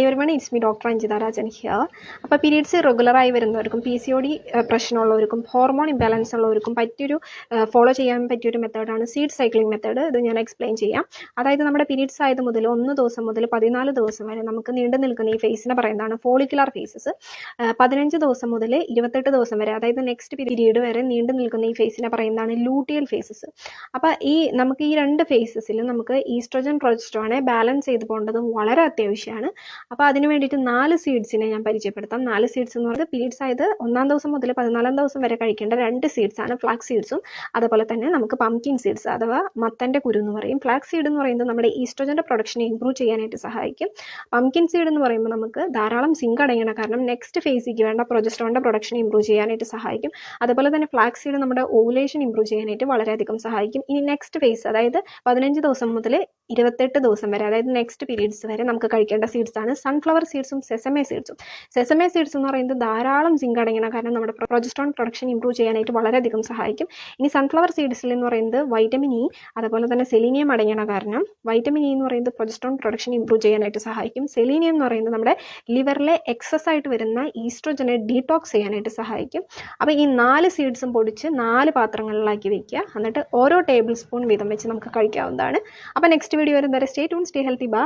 everyone, it's me Dr. Anjita Rajan here. അപ്പോൾ periods ഇറഗുലറായി വരുന്നവർക്കും PCOD പ്രശ്നമുള്ളവർക്കും hormone imbalance ഉള്ളവർക്കും പറ്റിയൊരു follow ചെയ്യാൻ പറ്റിയൊരു മെത്തേഡാണ് സീഡ് സൈക്ലിംഗ് മെത്തേഡ്. ഇത് ഞാൻ എക്സ്പ്ലെയിൻ ചെയ്യാം. അതായത് നമ്മുടെ പീരീഡ്സ് ആയത് മുതൽ 1 ദിവസം മുതൽ 14 ദിവസം വരെ നമുക്ക് നീണ്ടു നിൽക്കുന്ന ഈ ഫേസിനെ പറയുന്നതാണ് ഫോളിക്കുലർ ഫേസസ്. 15 ദിവസം മുതൽ 28 ദിവസം വരെ, അതായത് നെക്സ്റ്റ് പീരീഡ് വരെ നീണ്ടു നിൽക്കുന്ന ഈ ഫേസിനെ പറയുന്നതാണ് ലൂട്ടിയൽ ഫേസസ്. അപ്പോൾ നമുക്ക് ഈ രണ്ട് ഫേസസിൽ നമുക്ക് ഈസ്ട്രോജൻ പ്രൊജസ്ട്രോണെ ബാലൻസ് ചെയ്ത് പോകേണ്ടത് വളരെ അത്യാവശ്യമാണ്. അപ്പോൾ അതിന് വേണ്ടിയിട്ട് 4 സീഡ്സിനെ ഞാൻ പരിചയപ്പെടുത്താം. 4 സീഡ്സ് എന്ന് പറയുന്നത് പീരീഡ്സ് ആയത് 1 ദിവസം മുതൽ 14 ദിവസം വരെ കഴിക്കേണ്ട 2 സീഡ്സ് ആണ്, ഫ്ലാക്സ് സീഡ്സും അതുപോലെ തന്നെ നമുക്ക് പംകിൻ സീഡ്സ് അഥവാ മത്തൻ്റെ കുരു എന്ന് പറയും. ഫ്ലാക്സ് സീഡ് എന്ന് പറയുന്നത് നമ്മുടെ ഈസ്ട്രോജൻ്റെ പ്രൊഡക്ഷനെ ഇംപ്രൂവ് ചെയ്യാനായിട്ട് സഹായിക്കും. പംകിൻ സീഡ് എന്ന് പറയുമ്പോൾ നമുക്ക് ധാരാളം സിങ്ക് അടങ്ങണം, കാരണം നെക്സ്റ്റ് ഫേസിക്ക് വേണ്ട പ്രൊജസ്ട്രോണിൻ്റെ പ്രൊഡക്ഷൻ ഇംപ്രൂവ് ചെയ്യാനായിട്ട് സഹായിക്കും. അതുപോലെ തന്നെ ഫ്ലാക്സ് സീഡ് നമ്മുടെ ഓവുലേഷൻ ഇംപ്രൂവ് ചെയ്യാനായിട്ട് വളരെയധികം സഹായിക്കും. ഇനി നെക്സ്റ്റ് ഫേസ് അതായത് 15 ദിവസം മുതൽ 28 ദിവസം വരെ, അതായത് നെക്സ്റ്റ് പീരീഡ്സ് വരെ നമുക്ക് കഴിക്കേണ്ട സീഡ്സ് ആണ് സൺഫ്ലവർ സീഡ്സും സെസമേ സീഡ്സും. സെസമേ സീഡ്സ് എന്ന് പറയുന്നത് ധാരാളം സിങ്ക് അടങ്ങണം, കാരണം നമ്മുടെ പ്രൊജസ്ട്രോൺ പ്രൊഡക്ഷൻ ഇംപ്രൂവ് ചെയ്യാനായിട്ട് വളരെയധികം സഹായിക്കും. ഇനി സൺഫ്ലവർ സീഡ്സിൽ എന്ന് പറയുന്നത് വൈറ്റമിൻ ഇ അതുപോലെ തന്നെ സെലീനിയം അടങ്ങണ, കാരണം വൈറ്റമിൻ ഇ എന്ന് പറയുന്നത് പ്രൊജസ്ട്രോൺ പ്രൊഡക്ഷൻ ഇംപ്രൂവ് ചെയ്യാനായിട്ട് സഹായിക്കും. സെലീനിയം എന്ന് പറയുന്നത് നമ്മുടെ ലിവറിലെ എക്സസ് ആയിട്ട് വരുന്ന ഈസ്ട്രോജനെ ഡീടോക്സ് ചെയ്യാനായിട്ട് സഹായിക്കും. അപ്പോൾ ഈ 4 സീഡ്സും പൊടിച്ച് 4 പാത്രങ്ങളിലാക്കി വെക്കുക. എന്നിട്ട് ഓരോ ടേബിൾ സ്പൂൺ വീതം വെച്ച് നമുക്ക് കഴിക്കാവുന്നതാണ്. അപ്പോൾ നെക്സ്റ്റ് വീഡിയോ വരെ stay tune, stay healthy, by.